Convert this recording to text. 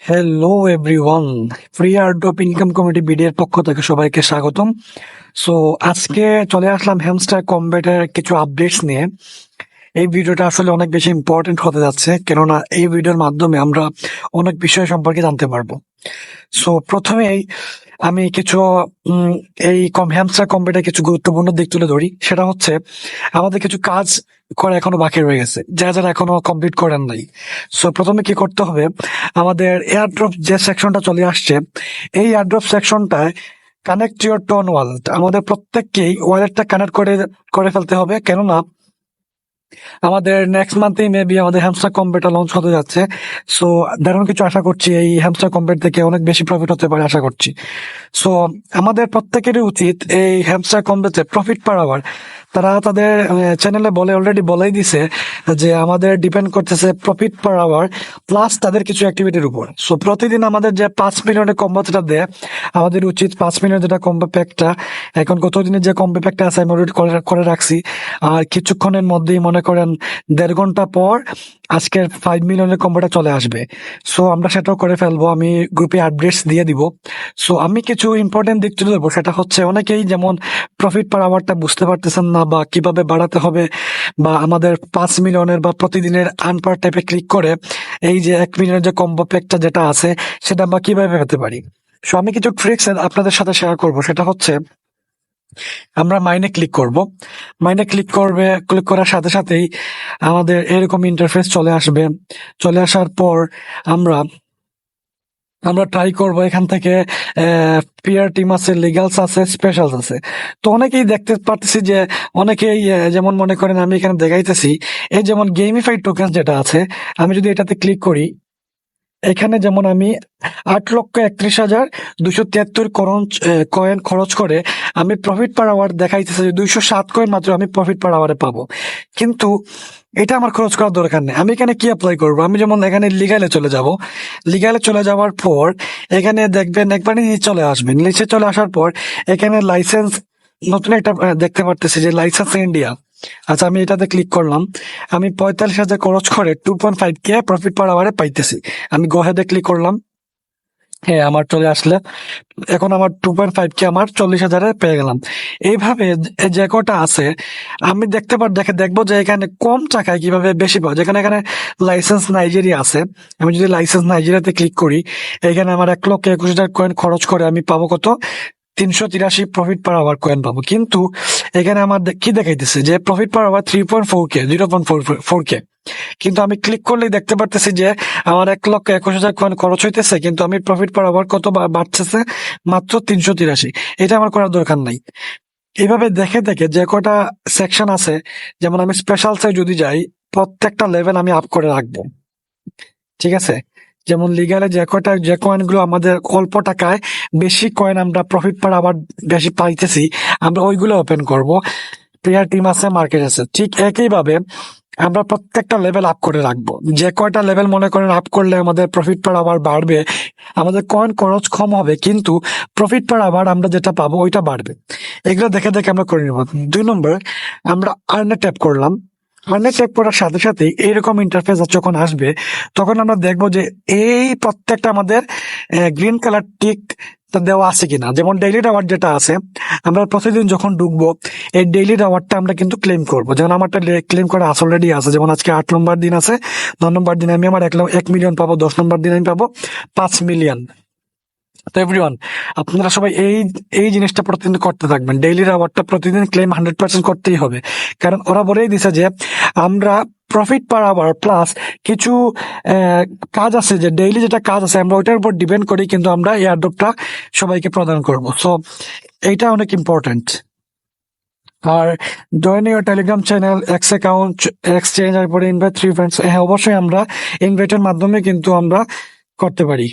Hello everyone, free art of income committee বিডির পক্ষ থেকে সবাইকে স্বাগতম। সো আজকে চলে আসলাম হ্যামস্টার কম্ব্যাটের কিছু আপডেটস নিয়ে। এই ভিডিওটা আসলে অনেক বেশি ইম্পর্টেন্ট হতে যাচ্ছে, কেননা এই ভিডিওর মাধ্যমে আমরা অনেক বিষয় সম্পর্কে জানতে পারবো। সো প্রথমেই আমি কিছু উম, এই হ্যামস্টার কম্ব্যাটের কিছু গুরুত্বপূর্ণ দিক তুলে ধরি। সেটা হচ্ছে আমাদের কিছু কাজ করা এখনো বাকি রয়ে গেছে, যারা যারা এখনো কমপ্লিট করেন নাই। সো প্রথমে কি করতে হবে, আমাদের এয়ারড্রপ যে সেকশনটা চলে আসছে, এই এয়ারড্রপ সেকশনটায় কানেক্ট ইউর টোন ওয়ালেট, আমাদের প্রত্যেককেই ওয়ালেটটা কানেক্ট করে করে ফেলতে হবে। কেননা আমাদের নেক্সট মান্থেই মেবি আমাদের হ্যামস্টার কম্বেটা লঞ্চ হতে যাচ্ছে। সো দারুণ কিছু আশা করছি, এই হ্যামস্টার কম্বেট থেকে অনেক বেশি প্রফিট হতে পারে আশা করছি। সো আমাদের প্রত্যেকেরই উচিত এই হ্যামস্টার কম্বেতে প্রফিট পার আওয়ার, তারা তাদের চ্যানেলে অলরেডি বলেই দিছে যে আমাদের ডিপেন্ড করতেছে প্রফিট পার আওয়ার প্লাস তাদের কিছু অ্যাক্টিভিটির উপর। সো প্রতিদিন আমাদের যে 5 মিলিয়নের কম্বো যেটা দেয়, আমাদের উচিত 5 মিলিয়ন যেটা কম্বো প্যাকটা, এখন গত দিনের যে কম্বো প্যাকটা আছে আমি অলরেডি করে রাখছি। আর কিছুক্ষণের মধ্যেই মনে করেন 1.5 ঘন্টা পর আজকের 5 মিলিয়নের কম্বোটা চলে আসবে। সো আমরা সেটাও করে ফেলবো, আমি গ্রুপে আপডেটস দিয়ে দিব। সো আমি কিছু ইম্পর্টেন্ট দিক তুলে ধরবো, সেটা হচ্ছে অনেকেই যেমন প্রফিট পার আওয়ারটা বুঝতে পারতেছেন না বা কিভাবে বাড়াতে হবে, বা আমাদের 5 মিলিয়নের বা প্রতিদিনের আনপার টাইপে ক্লিক করে এই যে 1 মিলিয়নের যে কম্বো প্যাকটা যেটা আছে সেটা আমরা কিভাবে পেতে পারি। সো আমি কিছু ট্রিক্স আপনাদের সাথে শেয়ার করব। সেটা হচ্ছে আমরা মাইনে ক্লিক করব। মাইনে ক্লিক করার সাথে সাথেই আমাদের এরকম ইন্টারফেস চলে আসবে। চলে আসার পর আমরা আমরা ট্রাই করব এখান থেকে পিয়ার টিম আছে, লিগালস আছে, স্পেশালস আছে। তো অনেকেই দেখতে পারতেছি যে অনেকেই যেমন মনে করেন আমি এখানে দেখাইতেছি, এই যেমন গেমিফাইড টোকেন যেটা আছে, আমি যদি এটাতে ক্লিক করি, এখানে যেমন আমি 8,31,273 কয়েন খরচ করে আমি প্রফিট পার আওয়ার দেখাইতেছে যে 207 কয়েন মাত্র আমি প্রফিট পার আওয়ারে পাবো। কিন্তু এটা আমার খরচ করার দরকার নেই। আমি এখানে কি অ্যাপ্লাই করবো, আমি যেমন এখানে লিগালে চলে যাব। লিগালে চলে যাওয়ার পর এখানে দেখবেন একবারই নিচে চলে আসবেন। নিচে চলে আসার পর এখানে লাইসেন্স, নতুন একটা দেখতে পারতেছি যে লাইসেন্স ইন্ডিয়া। আচ্ছা, আমি এটাতে ক্লিক করলাম। আমি 45,000 খরচ করে 2.5K প্রফিট পার আওয়ারে পাইতেছি। আমি গোহেদে ক্লিক করলাম। হ্যাঁ, আমার চলে আসলে এখন আমার 2.5K আমার 40,000-এ পেয়ে গেলাম। এইভাবে যে কটা আছে আমি দেখবো যে এখানে কম টাকায় কিভাবে বেশি পাওয়া যায়। এখানে লাইসেন্স নাইজেরিয়া আছে। আমি যদি লাইসেন্স নাইজেরিয়াতে ক্লিক করি, এখানে আমার 1,21,000 কয়েন খরচ করে আমি পাবো কত, 383 প্রফিট পার আওয়ার কয়েন পাবো। কিন্তু এখানে আমার কি দেখাইতেছে যে profit per hour 3.4K, 0.4K। কিন্তু আমি ক্লিক করলেই দেখতে পারতেছি যে আমার 1,21,000 কয়েন খরচ হইতেছে, কিন্তু আমি প্রফিট পার আওয়ার কত বাড়তেছে, মাত্র 383। এটা আমার করার দরকার নাই। এইভাবে দেখে দেখে যে কটা সেকশন আছে, যেমন আমি স্পেশালসে যদি যাই, প্রত্যেকটা লেভেল আমি আপ করে রাখবো। ঠিক আছে, যেমন লিগালে যে কয়েন গুলো আমাদের অল্প টাকায় বেশি কয়েন আমরা প্রফিট পার আবার বেশি পাইতেছি, আমরা ওইগুলো ওপেন করব। প্লেয়ার টিম আছে, মার্কেট আছে, ঠিক একইভাবে আমরা প্রত্যেকটা লেভেল আপ করে রাখবো। যে কয়টা লেভেল মনে করেন আপ করলে আমাদের প্রফিট পার আবার বাড়বে, আমাদের কয়েন খরচ কম হবে, কিন্তু প্রফিট পার আবার আমরা যেটা পাবো ওইটা বাড়বে। এগুলো দেখে দেখে আমরা করে নিব। 2 নম্বর, আমরা আর্নে ট্যাপ করলাম। আর্নে ট্যাপ করার সাথে সাথে এইরকম ইন্টারফেস যখন আসবে, তখন আমরা দেখবো যে এই প্রত্যেকটা আমাদের গ্রিন কালার টিক দেওয়া আছে কিনা। যেমন ডেইলি রিওয়ার্ড যেটা আছে, আমরা প্রতিদিন যখন ঢুকবো এই ডেইলি রিওয়ার্ডটা আমরা কিন্তু ক্লেম করবো। যেমন আমারটা ক্লেম করা অলরেডি আছে, যেমন আজকে 8 নম্বর দিন আছে। 9 নম্বর দিন আমি আমার 1 মিলিয়ন পাবো, 10 নম্বর দিন আমি পাবো 5 মিলিয়ন। তো এভরিওয়ান, আপনারা সবাই এই এই জিনিসটা প্রতিদিন করতে থাকবেন। ডেইলি রিওয়ার্ডটা প্রতিদিন ক্লেম 100% করতেই হবে, কারণ ওরা বলেই দিছে যে আমরা প্রফিট পার আওয়ার প্লাস কিছু কাজ আছে, যে ডেইলি যেটা কাজ আছে আমরা ওইটার উপর ডিপেন্ড করি, কিন্তু আমরা এয়ারড্রপটা সবাইকে প্রদান করব। সো এইটা অনেক ইম্পর্টেন্ট। আর join your Telegram channel, X account, exchange, তারপরে ইনভাইট 3 ফ্রেন্ডস। হ্যাঁ, অবশ্যই আমরা ইনভাইটের মাধ্যমে কিন্তু আমরা করতে পারি।